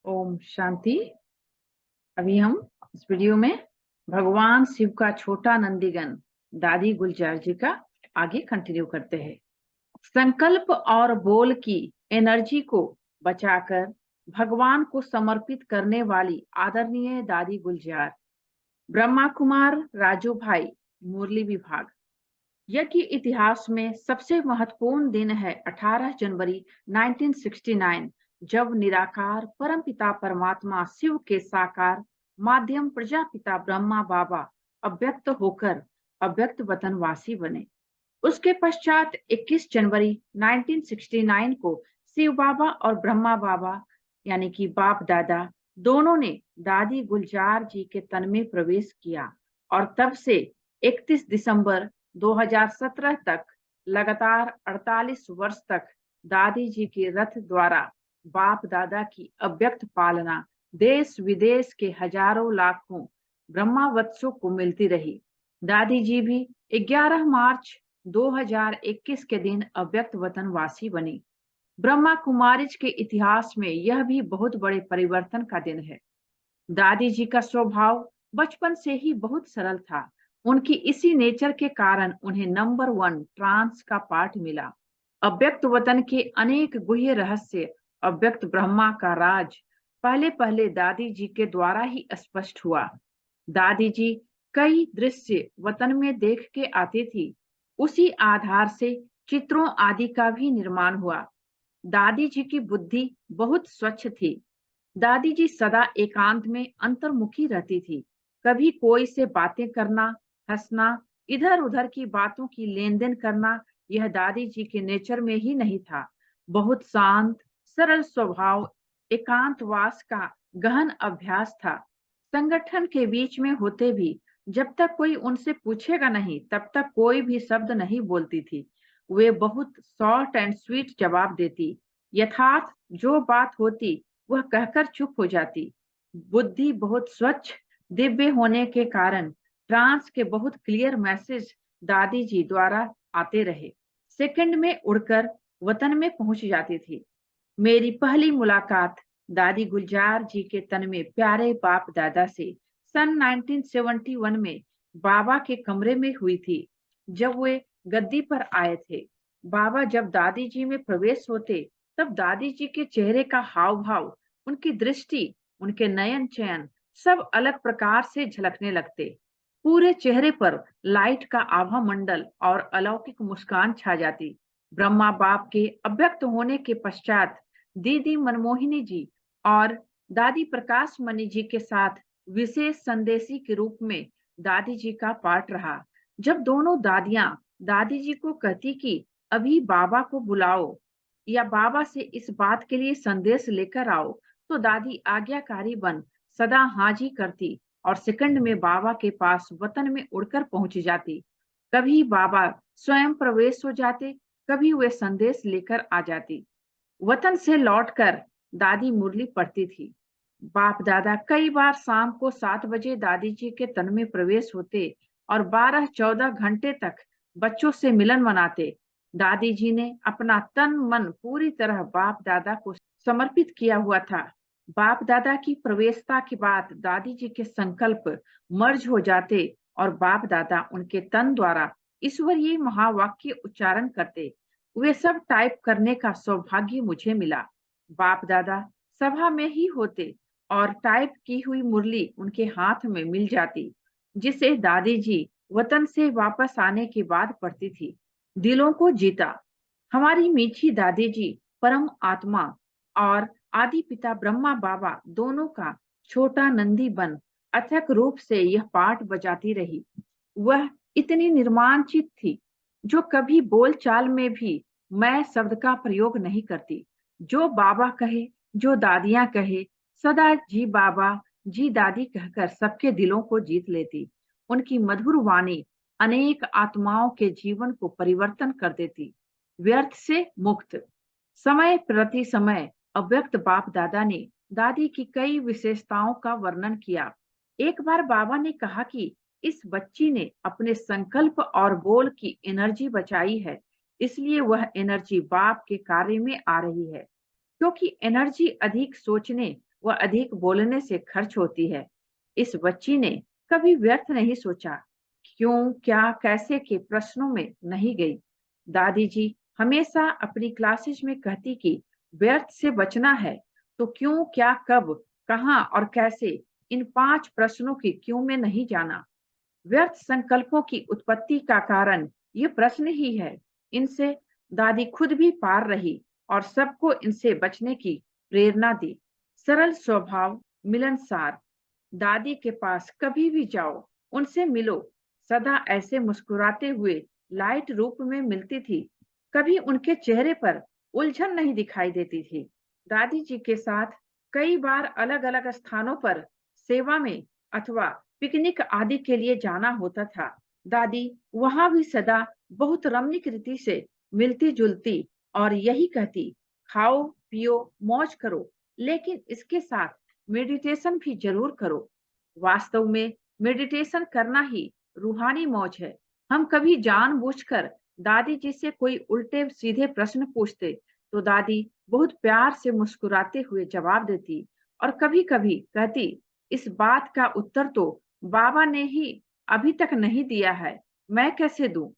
ओम शांति। अभी हम इस वीडियो में भगवान शिव का छोटा नंदीगण दादी गुलजार जी का आगे कंटिन्यू करते हैं। संकल्प और बोल की एनर्जी को बचाकर भगवान को समर्पित करने वाली आदरणीय दादी गुलजार, ब्रह्मा कुमार राजू भाई, मुरली विभाग। यज्ञ इतिहास में सबसे महत्वपूर्ण दिन है 18 जनवरी 1969, जब निराकार परमपिता परमात्मा शिव के साकार माध्यम प्रजापिता ब्रह्मा बाबा अव्यक्त होकर अव्यक्त वतनवासी बने। उसके पश्चात 21 जनवरी 1969 को शिव बाबा और ब्रह्मा बाबा यानी कि बाप दादा दोनों ने दादी गुलजार जी के तन में प्रवेश किया और तब से 31 दिसंबर 2017 तक लगातार 48 वर्ष तक दादी जी के रथ द्वारा बाप दादा की अव्यक्त पालना देश विदेश के हजारों लाखों ब्रह्मावत्सों को मिलती रही। दादी जी भी 11 मार्च 2021 के दिन अव्यक्त वतनवासी बनी। ब्रह्मा कुमारीज के इतिहास में यह भी बहुत बड़े परिवर्तन का दिन है। दादी जी का स्वभाव बचपन से ही बहुत सरल था। उनकी इसी नेचर के कारण उन्हें नंबर 1 ट्रांस का पाठ मिला। अव्यक्त वतन के अनेक गुह्य रहस्य, अव्यक्त ब्रह्मा का राज पहले पहले दादी जी के द्वारा ही स्पष्ट हुआ। दादी जी कई दृश्य वतन में देख के आती थी। उसी आधार से चित्रों आदि का भी निर्माण हुआ। दादी जी की बुद्धि बहुत स्वच्छ थी। दादी जी सदा एकांत में अंतर्मुखी रहती थी। कभी कोई से बातें करना, हंसना, इधर उधर की बातों की लेन देन करना, यह दादी जी के नेचर में ही नहीं था। बहुत शांत सरल स्वभाव, एकांतवास का गहन अभ्यास था। संगठन के बीच में होते भी जब तक कोई उनसे पूछेगा नहीं तब तक कोई भी शब्द नहीं बोलती थी। वे बहुत शॉर्ट एंड स्वीट जवाब देती। यथार्थ जो बात होती वह कहकर चुप हो जाती। बुद्धि बहुत स्वच्छ दिव्य होने के कारण ट्रांस के बहुत क्लियर मैसेज दादी जी द्वारा आते रहे। सेकंड में उड़कर वतन में पहुंच जाती थी। मेरी पहली मुलाकात दादी गुलजार जी के तन में प्यारे बाप दादा से सन 1971 में बाबा के कमरे में हुई थी, जब वे गद्दी पर आए थे। बाबा जब दादी जी में प्रवेश होते तब दादी जी के चेहरे का हाव भाव, उनकी दृष्टि, उनके नयन चयन सब अलग प्रकार से झलकने लगते। पूरे चेहरे पर लाइट का आभा मंडल और अलौकिक मुस्कान छा जाती। ब्रह्मा बाप के अव्यक्त होने के पश्चात दीदी मनमोहिनी जी और दादी प्रकाश मणि जी के साथ विशेष संदेशी के रूप में दादी जी का पाठ रहा। जब दोनों दादियां दादी जी को कहती कि अभी बाबा को बुलाओ या बाबा से इस बात के लिए संदेश लेकर आओ, तो दादी आज्ञाकारी बन सदा हाजी करती और सेकंड में बाबा के पास वतन में उड़कर पहुंच जाती। कभी बाबा स्वयं प्रवेश हो जाते, कभी वे संदेश लेकर आ जाती। वतन से लौटकर दादी मुरली पढ़ती थी। बाप दादा कई बार शाम को 7 बजे दादी जी के तन में प्रवेश होते और 12-14 घंटे तक बच्चों से मिलन मनाते। दादी जी ने अपना तन मन पूरी तरह बाप दादा को समर्पित किया हुआ था। बाप दादा की प्रवेशता के बाद दादी जी के संकल्प मर्ज हो जाते और बाप दादा उनके तन द्वारा ईश्वरीय महावाक्य उच्चारण करते। वे सब टाइप करने का सौभाग्य मुझे मिला। बाप दादा सभा में ही होते और टाइप की हुई मुरली उनके हाथ में मिल जाती, जिसे दादी जी वतन से वापस आने के बाद पढ़ती थी। दिलों को जीता। हमारी मीठी दादी जी परम आत्मा और आदि पिता ब्रह्मा बाबा दोनों का छोटा नंदी बन अथक रूप से यह पाठ बजाती रही। वह इतनी निर्माणचित थी जो कभी बोल चाल में भी मैं शब्द का प्रयोग नहीं करती। जो बाबा कहे, जो दादियां कहे, सदा जी बाबा जी दादी कहकर सबके दिलों को जीत लेती। उनकी मधुर वाणी अनेक आत्माओं के जीवन को परिवर्तन कर देती। व्यर्थ से मुक्त। समय प्रति समय अव्यक्त बाप दादा ने दादी की कई विशेषताओं का वर्णन किया। एक बार बाबा ने कहा कि इस बच्ची ने अपने संकल्प और बोल की एनर्जी बचाई है, इसलिए वह एनर्जी बाप के कार्य में आ रही है। क्योंकि एनर्जी अधिक सोचने वह अधिक बोलने से खर्च होती है। इस बच्ची ने कभी व्यर्थ नहीं सोचा, क्यों, क्या, कैसे के प्रश्नों में नहीं गई। दादी जी हमेशा अपनी क्लासेस में कहती कि व्यर्थ से बचना है तो क्यों, क्या, कब, कहाँ और कैसे, इन 5 प्रश्नों की क्यों में नहीं जाना। व्यर्थ संकल्पों की उत्पत्ति का कारण ये प्रश्न ही है। इनसे दादी खुद भी पार रही और सबको इनसे बचने की प्रेरणा दी। सरल स्वभाव, मिलनसार। दादी के पास कभी भी जाओ, उनसे मिलो। सदा ऐसे मुस्कुराते हुए लाइट रूप में मिलती थी। कभी उनके चेहरे पर उलझन नहीं दिखाई देती थी। दादी जी के साथ कई बार अलग अलग स्थानों पर सेवा में अथवा पिकनिक आदि के लिए जाना होता था। दादी वहां भी सदा बहुत रमणीक रीति से मिलती जुलती और यही कहती, खाओ पियो मौज करो, लेकिन इसके साथ मेडिटेशन भी जरूर करो। वास्तव में मेडिटेशन करना ही रूहानी मौज है। हम कभी जानबूझकर दादी जी से कोई उल्टे सीधे प्रश्न पूछते तो दादी बहुत प्यार से मुस्कुराते हुए जवाब देती और कभी कभी कहती, इस बात का उत्तर तो बाबा ने ही अभी तक नहीं दिया है, मैं कैसे दूं।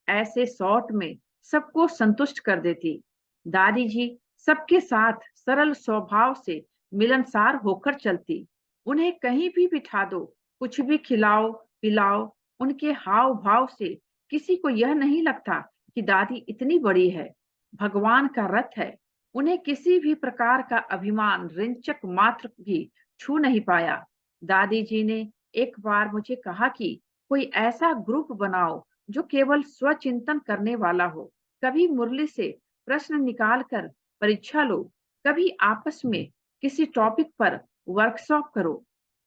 ऐसे शॉर्ट में सबको संतुष्ट कर देती। दादी जी सबके साथ सरल स्वभाव से मिलनसार होकर चलती। उन्हें कहीं भी बिठा दो, कुछ भी खिलाओ पिलाओ, उनके हाव भाव से किसी को यह नहीं लगता कि दादी इतनी बड़ी है, भगवान का रथ है। उन्हें किसी भी प्रकार का अभिमान रिंचक मात्र भी छू नहीं पाया। दादी जी ने एक बार मुझे कहा कि कोई ऐसा ग्रुप बनाओ जो केवल स्वचिंतन करने वाला हो। कभी मुरली से प्रश्न निकाल कर परीक्षा लो, कभी आपस में किसी टॉपिक पर वर्कशॉप करो,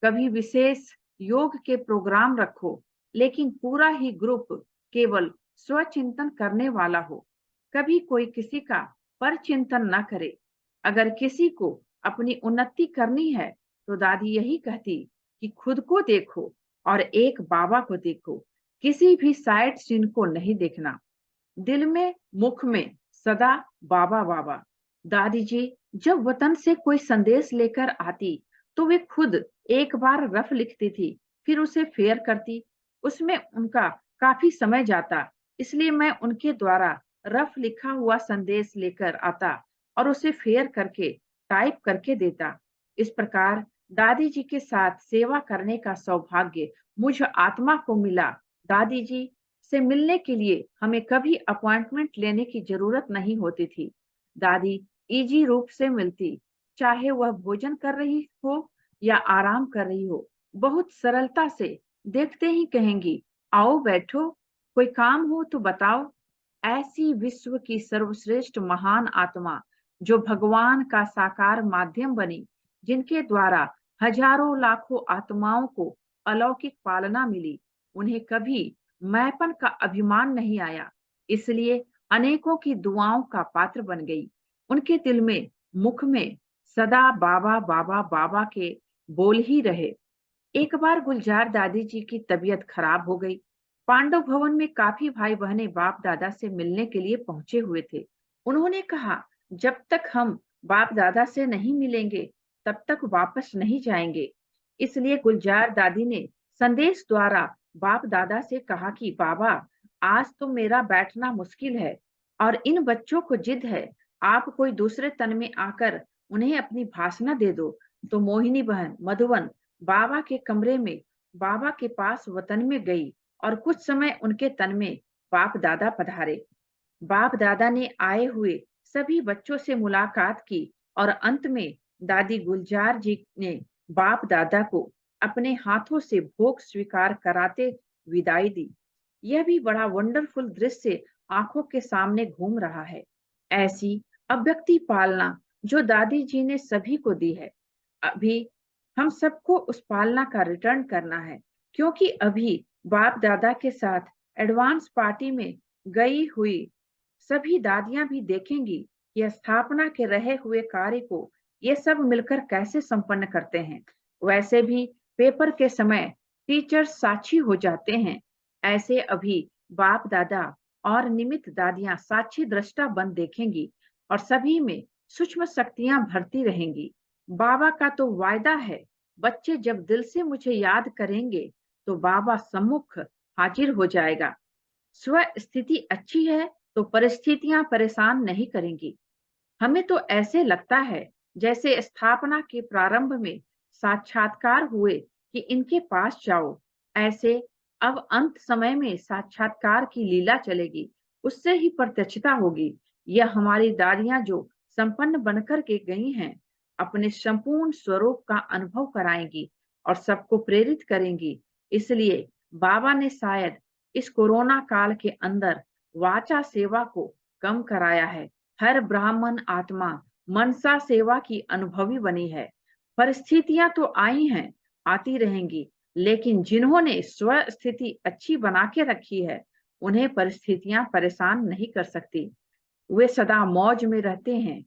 कभी विशेष योग के प्रोग्राम रखो, लेकिन पूरा ही ग्रुप केवल स्वचिंतन करने वाला हो। कभी कोई किसी का परचिंतन न करे। अगर किसी को अपनी उन्नति करनी है तो दादी यही कहती कि खुद को देखो और एक बाबा को देखो, किसी भी साइड सीन को नहीं देखना। दिल में मुख में सदा बाबा बाबा। दादी जी जब वतन से कोई संदेश लेकर आती तो वे खुद एक बार रफ लिखती थी, फिर उसे फेयर करती। उसमें उनका काफी समय जाता, इसलिए मैं उनके द्वारा रफ लिखा हुआ संदेश लेकर आता और उसे फेयर करके टाइप करके देता। इस प्रकार दादी जी के साथ सेवा करने का सौभाग्य मुझ आत्मा को मिला। दादी जी से मिलने के लिए हमें कभी अपॉइंटमेंट लेने की जरूरत नहीं होती थी। दादी इजी रूप से मिलती, चाहे वह भोजन कर रही हो या आराम कर रही हो। बहुत सरलता से देखते ही कहेंगी, आओ बैठो, कोई काम हो तो बताओ। ऐसी विश्व की सर्वश्रेष्ठ महान आत्मा जो भगवान का साकार माध्यम बनी, जिनके द्वारा हजारों लाखों आत्माओं को अलौकिक पालना मिली, उन्हें कभी मैंपन का अभिमान नहीं आया, इसलिए अनेकों की दुआओं का पात्र बन गई। उनके दिल में मुख में सदा बाबा बाबा बाबा के बोल ही रहे। एक बार गुलजार दादी जी की तबीयत खराब हो गई। पांडव भवन में काफी भाई बहनें बाप दादा से मिलने के लिए पहुंचे हुए थे। उन्होंने कहा, जब तक हम बाप दादा से नहीं मिलेंगे तब तक वापस नहीं जाएंगे। इसलिए गुलजार दादी ने संदेश द्वारा बाप दादा से कहा कि बाबा, आज तो मेरा बैठना मुश्किल है और इन बच्चों को जिद है, आप कोई दूसरे तन में आकर उन्हें अपनी भाषणा दे दो। तो मोहिनी बहन मधुवन बाबा के कमरे में बाबा के पास वतन में गई और कुछ समय उनके तन में बाप दादा पधारे। बाप दादा ने आए हुए सभी बच्चों से मुलाकात की और अंत में दादी गुलजार जी ने बाप दादा को अपने हाथों से भोग स्वीकार कराते विदाई दी। यह भी बड़ा वंडरफुल दृश्य आंखों के सामने घूम रहा है। ऐसी अव्यक्ति पालना जो दादी जी ने सभी को दी है, अभी हम सबको उस पालना का रिटर्न करना है, क्योंकि अभी बाप दादा के साथ एडवांस पार्टी में गई हुई सभी दादियां भी देखेंगी कि स्थापना के रहे हुए कार्य को ये सब मिलकर कैसे संपन्न करते हैं। वैसे भी पेपर के समय टीचर साक्षी हो जाते हैं, ऐसे अभी बाप दादा और निमित्त दादियां साक्षी दृष्टा बन देखेंगी और सभी में सूक्ष्म शक्तियां भरती रहेंगी। बाबा का तो वायदा है, बच्चे जब दिल से मुझे याद करेंगे तो बाबा सम्मुख हाजिर हो जाएगा। स्व स्थिति अच्छी है तो परिस्थितियां परेशान नहीं करेंगी। हमें तो ऐसे लगता है जैसे स्थापना के प्रारंभ में साक्षात्कार हुए कि इनके पास जाओ। ऐसे अब अंत समय में साक्षात्कार की लीला चलेगी, उससे ही प्रत्यक्षता होगी। यह हमारी दादियां जो संपन्न बनकर के गई हैं, अपने संपूर्ण स्वरूप का अनुभव कराएंगी और सबको प्रेरित करेंगी। इसलिए बाबा ने शायद इस कोरोना काल के अंदर वाचा सेवा को कम कराया है। हर ब्राह्मण आत्मा मनसा सेवा की अनुभवी बनी है। परिस्थितियां तो आई हैं, आती रहेंगी, लेकिन जिन्होंने स्व स्थिति अच्छी बना के रखी है, उन्हें परिस्थितियां परेशान नहीं कर सकती। वे सदा मौज में रहते हैं।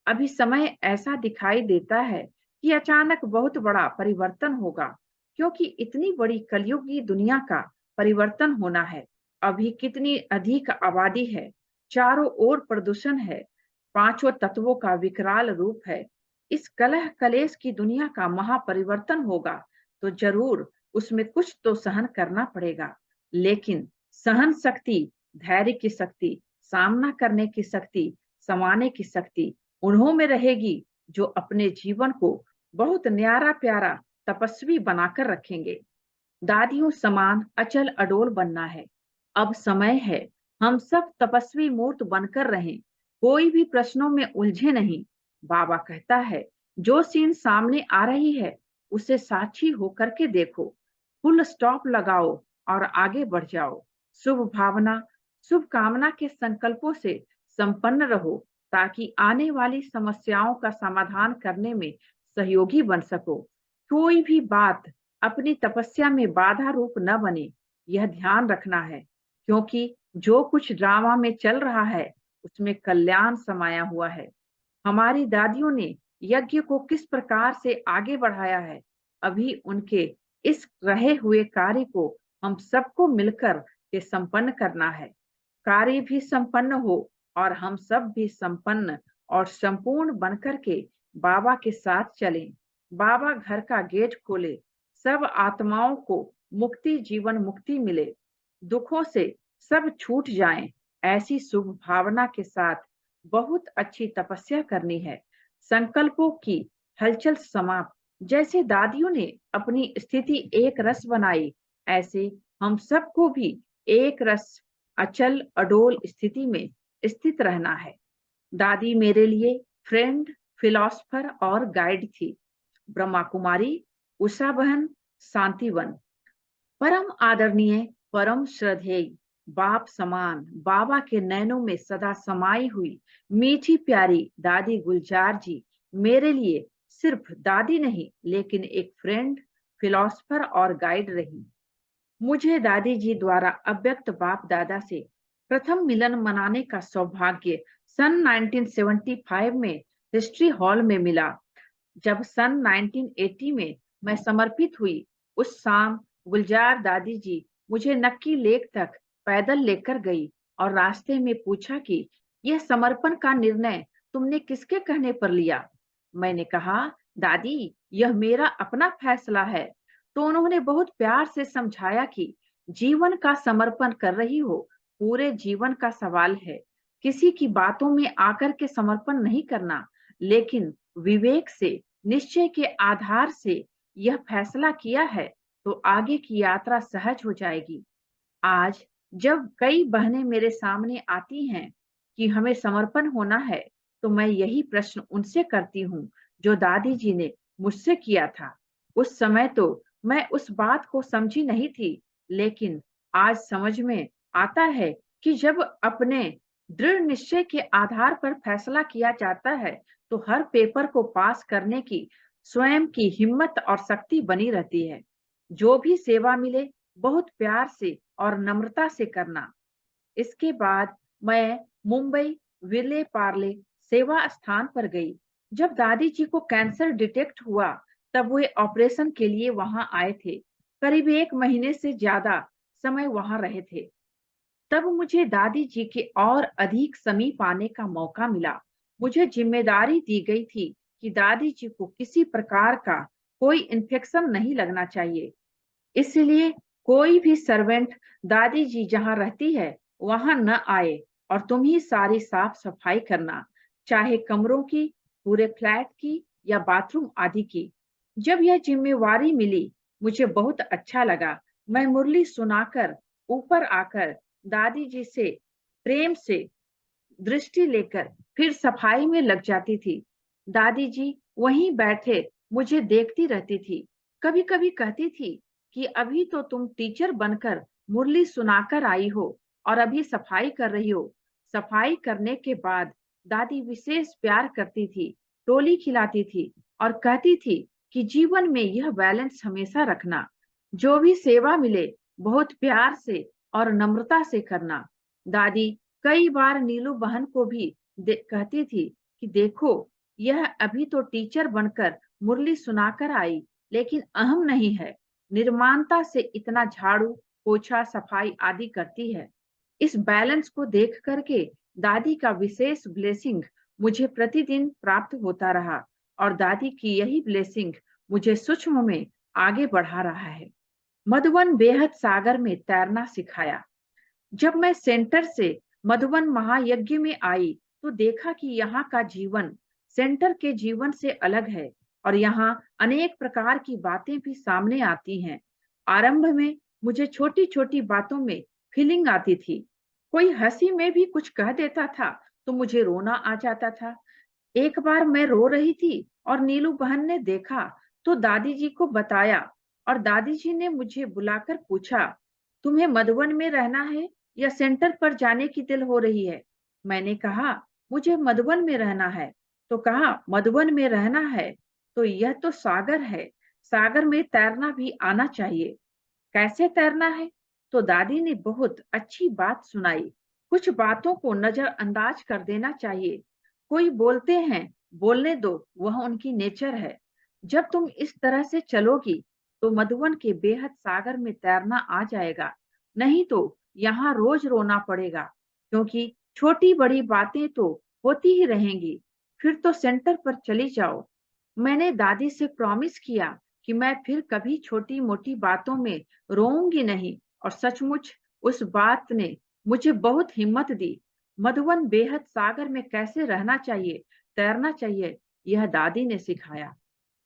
अभी समय ऐसा दिखाई देता है कि अचानक बहुत बड़ा परिवर्तन होगा, क्योंकि इतनी बड़ी कलयुग की दुनिया का परिवर्तन होना है। अभी कितनी अधिक आबादी है, चारों ओर प्रदूषण है, पांचों तत्वों का विकराल रूप है। इस कलह कलेश की दुनिया का महापरिवर्तन होगा, तो जरूर उसमें कुछ तो सहन करना पड़ेगा। लेकिन सहन शक्ति, धैर्य की शक्ति, सामना करने की शक्ति, समाने की शक्ति उन्हों में रहेगी जो अपने जीवन को बहुत न्यारा प्यारा तपस्वी बनाकर रखेंगे। दादियों समान अचल अडोल बनना है। अब समय है हम सब तपस्वी मूर्त बनकर रहें, कोई भी प्रश्नों में उलझे नहीं। बाबा कहता है, जो सीन सामने आ रही है उसे साक्षी होकर के देखो, फुल स्टॉप लगाओ और आगे बढ़ जाओ। शुभ भावना, शुभ कामना के संकल्पों से संपन्न रहो, ताकि आने वाली समस्याओं का समाधान करने में सहयोगी बन सको। कोई भी बात अपनी तपस्या में बाधा रूप न बने, यह ध्यान रखना है, क्योंकि जो कुछ ड्रामा में चल रहा है उसमें कल्याण समाया हुआ है। हमारी दादियों ने यज्ञ को किस प्रकार से आगे बढ़ाया है, अभी उनके इस रहे हुए कार्य को हम सबको मिलकर के संपन्न करना है। कार्य भी संपन्न हो और हम सब भी संपन्न और संपूर्ण बनकर के बाबा के साथ चलें। बाबा घर का गेट खोले, सब आत्माओं को मुक्ति, जीवन मुक्ति मिले, दुखों से सब छूट जाएं। ऐसी शुभ भावना के साथ बहुत अच्छी तपस्या करनी है। संकल्पों की हलचल समाप्त। जैसे दादियों ने अपनी स्थिति एक रस बनाई, ऐसे हम सबको भी एक रस अचल अडोल स्थिति में स्थित रहना है। दादी मेरे लिए फ्रेंड, फिलोसफर और गाइड थी। ब्रह्मा कुमारी, उषा बहन, शांतिवन, परम आदरणीय, परम श्रद्धेय, बाप समान, बाबा के नैनों में सदा समाई हुई मीठी प्यारी दादी गुलजार जी मेरे लिए सिर्फ दादी नहीं, लेकिन एक फ्रेंड, फिलोसफर और गाइड रही। मुझे दादी जी द्वारा अव्यक्त बाप दादा से प्रथम मिलन मनाने का सौभाग्य सन 1975 में हिस्ट्री हॉल में मिला। जब सन 1980 में मैं समर्पित हुई, उस शाम गुलजार दादी जी मुझे नक्की लेक तक पैदल लेकर गई और रास्ते में पूछा कि यह समर्पण का निर्णय तुमने किसके कहने पर लिया। मैंने कहा, दादी यह मेरा अपना फैसला है। तो उन्होंने बहुत प्यार से समझाया कि जीवन का समर्पण कर रही हो, पूरे जीवन का सवाल है। किसी की बातों में आकर के समर्पण नहीं करना, लेकिन विवेक से, निश्चय के आधार से यह फैसला किया है तो आगे की यात्रा सहज हो जाएगी। आज जब कई बहनें मेरे सामने आती हैं कि हमें समर्पण होना है, तो मैं यही प्रश्न उनसे करती हूँ जो दादी जी ने मुझसे किया था। उस समय तो मैं उस बात को समझी नहीं थी, लेकिन आज समझ में आता है कि जब अपने दृढ़ निश्चय के आधार पर फैसला किया जाता है, तो हर पेपर को पास करने की स्वयं की हिम्मत और शक्ति बनी रहती है। जो भी सेवा मिले बहुत प्यार से और नम्रता से करना। इसके बाद मैं मुंबई विले पार्ले सेवा स्थान पर गई। जब दादी जी को कैंसर डिटेक्ट हुआ, तब वे ऑपरेशन के लिए वहां आए थे। करीब 1 महीने से ज्यादा समय वहां रहे थे। तब मुझे दादी जी के और अधिक समीप आने का मौका मिला। मुझे जिम्मेदारी दी गई थी कि दादी जी को किसी प्रकार का कोई इन्फेक्शन नहीं लगना चाहिए। इसलिए कोई भी सर्वेंट दादी जी जहां रहती है वहां न आए और तुम ही सारी साफ सफाई करना, चाहे कमरों की, पूरे फ्लैट की या बाथरूम आदि की। जब यह जिम्मेवारी मिली मुझे बहुत अच्छा लगा। मैं मुरली सुनाकर ऊपर आकर दादी जी से प्रेम से दृष्टि लेकर फिर सफाई में लग जाती थी। दादी जी वहीं बैठे मुझे देखती रहती थी। कभी कभी कहती थी कि अभी तो तुम टीचर बनकर मुरली सुनाकर आई हो और अभी सफाई कर रही हो। सफाई करने के बाद दादी विशेष प्यार करती थी, टोली खिलाती थी और कहती थी कि जीवन में यह बैलेंस हमेशा रखना। जो भी सेवा मिले बहुत प्यार से और नम्रता से करना। दादी कई बार नीलू बहन को भी कहती थी कि देखो, यह अभी तो टीचर बनकर मुरली सुनाकर आई, लेकिन अहम नहीं है, निर्माणता से इतना झाड़ू पोछा सफाई आदि करती है। इस बैलेंस को देख करके दादी का विशेष ब्लेसिंग मुझे प्रतिदिन प्राप्त होता रहा और दादी की यही ब्लेसिंग मुझे सूक्ष्म में आगे बढ़ा रहा है। मधुबन बेहद सागर में तैरना सिखाया। जब मैं सेंटर से मधुबन महायज्ञ में आई तो देखा कि यहाँ का जीवन सेंटर के जीवन से अलग है और यहाँ अनेक प्रकार की बातें भी सामने आती हैं। आरंभ में मुझे छोटी छोटी बातों में फीलिंग आती थी। कोई हंसी में भी कुछ कह देता था तो मुझे रोना आ जाता था। एक बार मैं रो रही थी और नीलू बहन ने देखा तो दादी जी को बताया और दादी जी ने मुझे बुलाकर पूछा, तुम्हें मधुबन में रहना है या सेंटर पर जाने की दिल हो रही है? मैंने कहा, मुझे मधुबन में रहना है। तो कहा, मधुबन में रहना है तो यह तो सागर है, सागर में तैरना भी आना चाहिए। कैसे तैरना है? तो दादी ने बहुत अच्छी बात सुनाई। कुछ बातों को नजरअंदाज कर देना चाहिए। कोई बोलते हैं, बोलने दो, वह उनकी नेचर है। जब तुम इस तरह से चलोगी तो मधुबन के बेहद सागर में तैरना आ जाएगा। नहीं तो यहाँ रोज रोना पड़ेगा, क्योंकि छोटी बड़ी बातें तो होती ही रहेंगी। फिर तो सेंटर पर चली जाओ। मैंने दादी से प्रॉमिस किया कि मैं फिर कभी छोटी मोटी बातों में रोऊंगी नहीं और सचमुच उस बात ने मुझे बहुत हिम्मत दी। मधुबन बेहद सागर में कैसे रहना चाहिए, तैरना चाहिए, यह दादी ने सिखाया।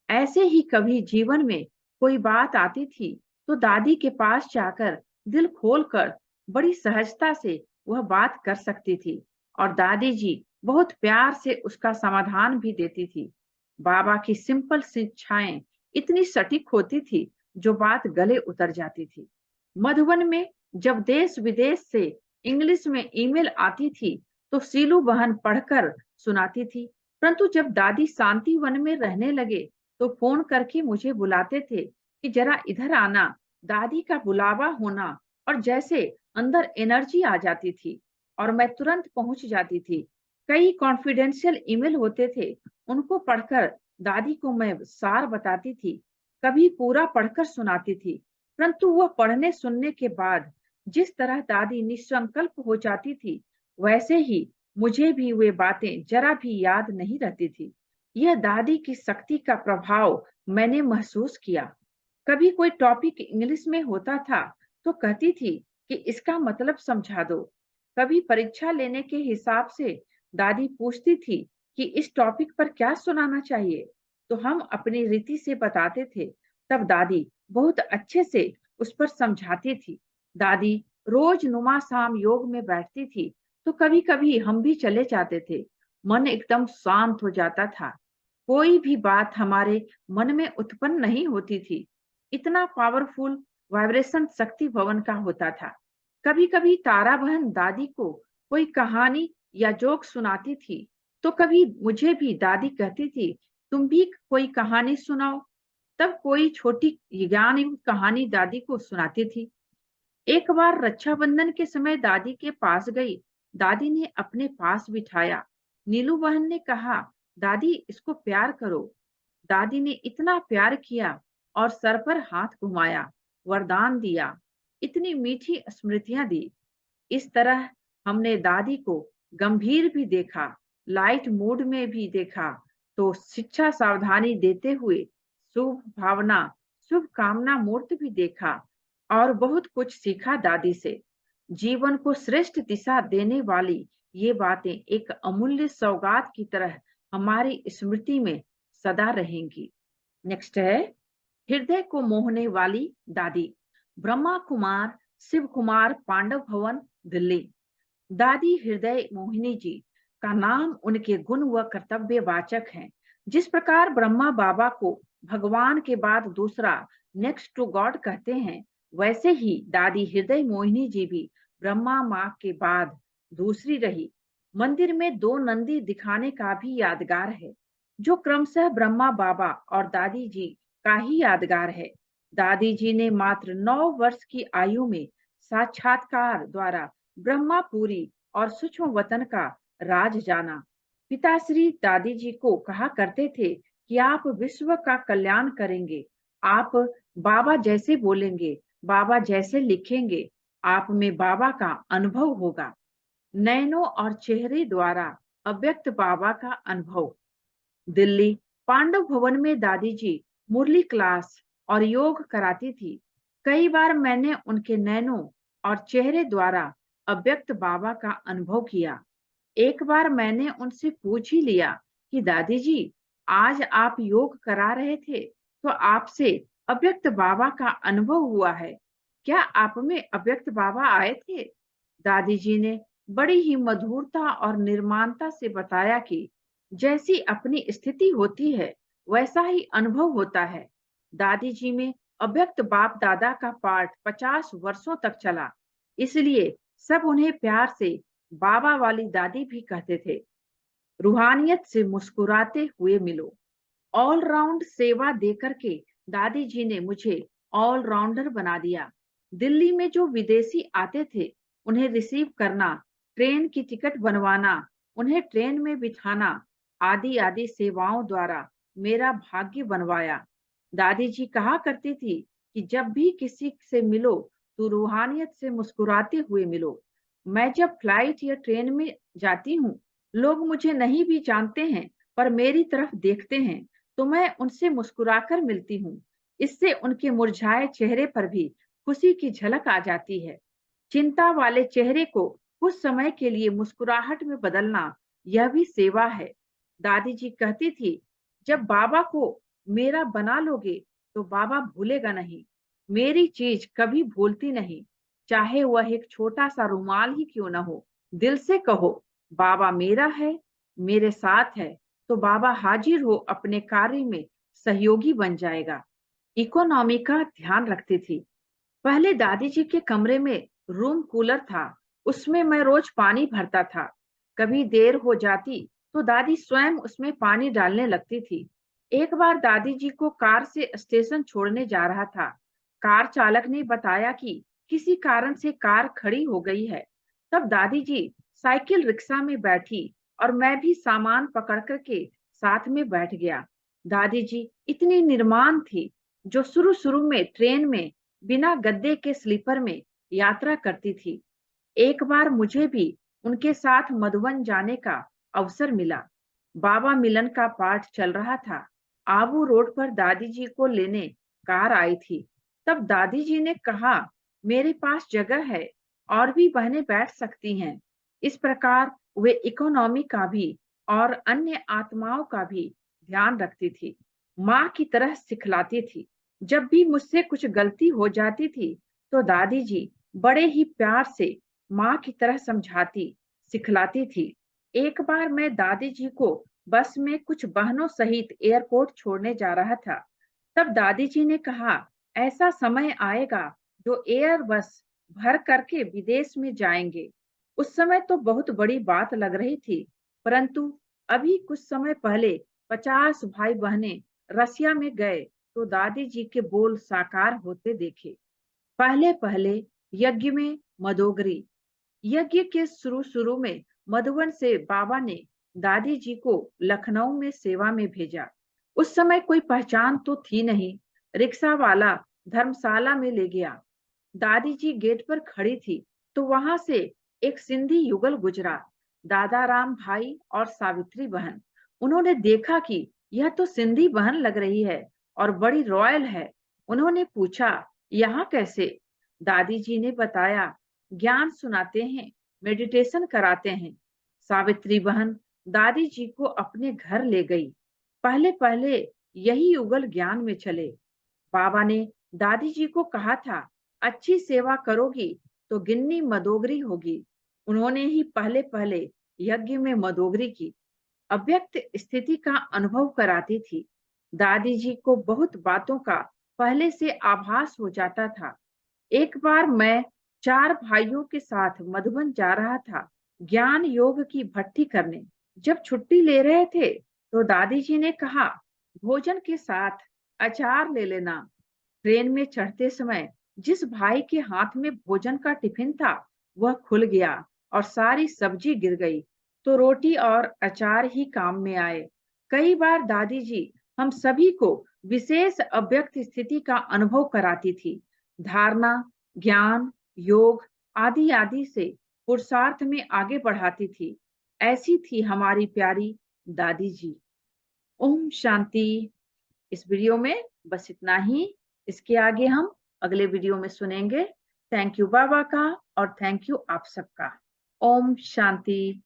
ऐसे ही कभी जीवन में कोई बात आती थी तो दादी के पास जाकर दिल खोलकर बड़ी सहजता से वह बात कर सकती थी और दादी जी बहुत प्यार से उसका समाधान भी देती थी। बाबा की सिंपल शिक्षाएं इतनी सटीक होती थी जो बात गले उतर जाती थी। मधुबन में जब देश विदेश से इंग्लिश में ईमेल आती थी तो सीलू बहन पढ़कर सुनाती थी, परंतु जब दादी शांति वन में रहने लगे तो फोन करके मुझे बुलाते थे कि जरा इधर आना। दादी का बुलावा होना और जैसे अंदर एनर्जी आ जाती थी और मैं तुरंत पहुंच जाती थी। कई कॉन्फिडेंशियल ईमेल होते थे, उनको पढ़कर दादी को मैं सार बताती थी, कभी पूरा पढ़कर सुनाती थी। परंतु वह पढ़ने सुनने के बाद जिस तरह दादी निसंकल्प हो जाती थी, वैसे ही मुझे भी वे बातें जरा भी याद नहीं रहती थी। यह दादी की शक्ति का प्रभाव मैंने महसूस किया। कभी कोई टॉपिक इंग्लिश में होता था तो कहती थी कि इसका मतलब समझा दो। कभी परीक्षा लेने के हिसाब से दादी पूछती थी कि इस टॉपिक पर क्या सुनाना चाहिए, तो हम अपनी रीति से बताते थे। तब दादी बहुत अच्छे से उस पर समझाती थी। दादी रोज नुमा शाम योग में बैठती थी तो कभी कभी हम भी चले जाते थे। मन एकदम शांत हो जाता था। कोई भी बात हमारे मन में उत्पन्न नहीं होती थी। इतना पावरफुल वाइब्रेशन शक्ति भवन का होता था। कभी कभी तारा बहन दादी को कोई कहानी या जोक सुनाती थी तो कभी मुझे भी दादी कहती थी, तुम भी कोई कहानी सुनाओ। तब कोई छोटी ज्ञान कहानी दादी को सुनाती थी। एक बार रक्षाबंधन के समय दादी के पास गई। दादी ने अपने पास बिठाया। नीलू बहन ने कहा, दादी इसको प्यार करो। दादी ने इतना प्यार किया और सर पर हाथ घुमाया, वरदान दिया, इतनी मीठी स्मृतियां दी। इस तरह हमने दादी को गंभीर भी देखा, लाइट मूड में भी देखा, तो शिक्षा सावधानी देते हुए शुभ भावना, शुभ कामना मूर्त भी देखा और बहुत कुछ सीखा दादी से। जीवन को श्रेष्ठ दिशा देने वाली ये बातें एक अमूल्य सौगात की तरह हमारी स्मृति में सदा रहेंगी। नेक्स्ट है हृदय को मोहने वाली दादी। ब्रह्मा कुमार शिव कुमार, पांडव भवन, दिल्ली। दादी हृदय मोहिनी जी का नाम उनके गुण व कर्तव्य वाचक है। जिस प्रकार ब्रह्मा बाबा को भगवान के बाद दूसरा नेक्स्ट टू गॉड कहते हैं, वैसे ही दादी हृदय मोहिनी जी भी ब्रह्मा माँ के बाद दूसरी रही। मंदिर में 2 नंदी दिखाने का भी यादगार है, जो क्रमशः ब्रह्मा बाबा और दादी जी का ही यादगार है। दादी जी ने मात्र 9 वर्ष की आयु में साक्षात्कार द्वारा ब्रह्मापुरी और सूक्ष्म वतन का राज जाना। पिताश्री दादी जी को कहा करते थे कि आप विश्व का कल्याण करेंगे, आप बाबा जैसे बोलेंगे, बाबा जैसे लिखेंगे, आप में बाबा का अनुभव होगा। नैनों और चेहरे द्वारा अव्यक्त बाबा का अनुभव। दिल्ली पांडव भवन में दादी जी मुरली क्लास और योग कराती थी। कई बार मैंने उनके नैनों और चेहरे द्वारा अव्यक्त बाबा का अनुभव किया। एक बार मैंने उनसे पूछ ही लिया कि दादी जी, आज आप योग करा रहे थे तो आपसे अव्यक्त बाबा का अनुभव हुआ है, क्या आप में अव्यक्त बाबा आए थे? दादी जी ने बड़ी ही मधुरता और निर्माणता से बताया कि जैसी अपनी स्थिति होती है वैसा ही अनुभव होता है। दादी जी में अव्यक्त बाप दादा का पाठ 50 वर्षों तक चला, इसलिए सब उन्हें प्यार से बाबा वाली दादी भी कहते थे। रूहानियत से मुस्कुराते हुए मिलो। ऑलराउंड सेवा देकर के दादी जी ने मुझे ऑलराउंडर बना दिया। दिल्ली में जो विदेशी आते थे उन्हें रिसीव करना, ट्रेन की टिकट बनवाना, उन्हें ट्रेन में बिठाना आदि आदि सेवाओं द्वारा मेरा भाग्य बनवाया। दादी जी कहा करती थी कि जब भी किसी से मिलो तो रूहानियत से मुस्कुराते हुए मिलो। मैं जब फ्लाइट या ट्रेन में जाती हूँ, लोग मुझे नहीं भी जानते हैं पर मेरी तरफ देखते हैं तो मैं उनसे मुस्कुराकर मिलती हूँ। इससे उनके मुरझाए चेहरे पर भी खुशी की झलक आ जाती है। चिंता वाले चेहरे को कुछ समय के लिए मुस्कुराहट में बदलना, यह भी सेवा है। दादी जी कहती थी, जब बाबा को मेरा बना लोगे तो बाबा भूलेगा नहीं। मेरी चीज कभी भूलती नहीं, चाहे वह एक छोटा सा रुमाल ही क्यों ना हो। दिल से कहो, बाबा मेरा है, मेरे साथ है, तो बाबा हाजिर हो अपने कार्य में सहयोगी बन जाएगा। इकोनॉमी का ध्यान रखती थी। पहले दादी जी के कमरे में रूम कूलर था, उसमें मैं रोज पानी भरता था। कभी देर हो जाती तो दादी स्वयं उसमें पानी डालने लगती थी। एक बार दादी जी को कार से स्टेशन छोड़ने जा रहा था। कार चालक ने बताया कि किसी कारण से कार खड़ी हो गई है। तब दादी जी साइकिल रिक्शा में बैठी और मैं भी सामान पकड़ करके साथ में बैठ गया। दादी जी इतनी निर्माण थी, जो शुरू शुरू में ट्रेन में बिना गद्दे के स्लीपर में यात्रा करती थी। एक बार मुझे भी उनके साथ मधुबन जाने का अवसर मिला। बाबा मिलन का पाठ चल रहा था। आबू रोड पर दादी जी को लेने कार आई थी। तब दादी जी ने कहा, मेरे पास जगह है और भी बहनें बैठ सकती हैं। इस प्रकार वे इकोनॉमी का भी और अन्य आत्माओं का भी ध्यान रखती थी। माँ की तरह सिखलाती थी। जब भी मुझसे कुछ गलती हो जाती थी तो दादी जी बड़े ही प्यार से माँ की तरह समझाती, सिखलाती थी। एक बार मैं दादी जी को बस में कुछ बहनों सहित एयरपोर्ट छोड़ने जा रहा था। तब दादी जी ने कहा, ऐसा समय आएगा जो एयर बस भर करके विदेश में जाएंगे। उस समय तो बहुत बड़ी बात लग रही थी, परंतु अभी कुछ समय पहले 50 भाई बहनें रसिया में गए तो दादी जी के बोल साकार होते देखे। पहले पहले यज्ञ में मदोगरी। यज्ञ के शुरू शुरू में मधुबन से बाबा ने दादी जी को लखनऊ में सेवा में भेजा। उस समय कोई पहचान तो थी नहीं। रिक्शा वाला धर्मशाला में ले गया। दादी जी गेट पर खड़ी थी तो वहां से एक सिंधी युगल गुजरा, दादा राम भाई और सावित्री बहन। उन्होंने देखा कि यह तो सिंधी बहन लग रही है और बड़ी रॉयल है। उन्होंने पूछा, यहाँ कैसे? दादी जी ने बताया, ज्ञान सुनाते हैं, मेडिटेशन कराते हैं। सावित्री बहन दादी जी को अपने घर ले गई। पहले पहले यही युगल ज्ञान में चले। बाबा ने दादी जी को कहा था, अच्छी सेवा करोगी तो गिन्नी मदोगरी होगी। उन्होंने ही पहले पहले यज्ञ में मदोगरी की, अव्यक्त स्थिति का अनुभव कराती थी। दादी जी को बहुत बातों का पहले से आभास हो जाता था। एक बार मैं 4 भाइयों के साथ मधुबन जा रहा था, ज्ञान योग की भट्ठी करने। जब छुट्टी ले रहे थे तो दादी जी ने कहा, भोजन के साथ अचार ले लेना। ट्रेन में चढ़ते समय जिस भाई के हाथ में भोजन का टिफिन था वह खुल गया और सारी सब्जी गिर गई, तो रोटी और अचार ही काम में आए। कई बार दादी जी हम सभी को विशेष अव्यक्त स्थिति का अनुभव कराती थी। धारणा, ज्ञान, योग आदि आदि से पुरुषार्थ में आगे बढ़ाती थी। ऐसी थी हमारी प्यारी दादी जी। ओम शांति। इस वीडियो में बस इतना ही। इसके आगे हम अगले वीडियो में सुनेंगे। थैंक यू बाबा का और थैंक यू आप सबका। ओम शांति।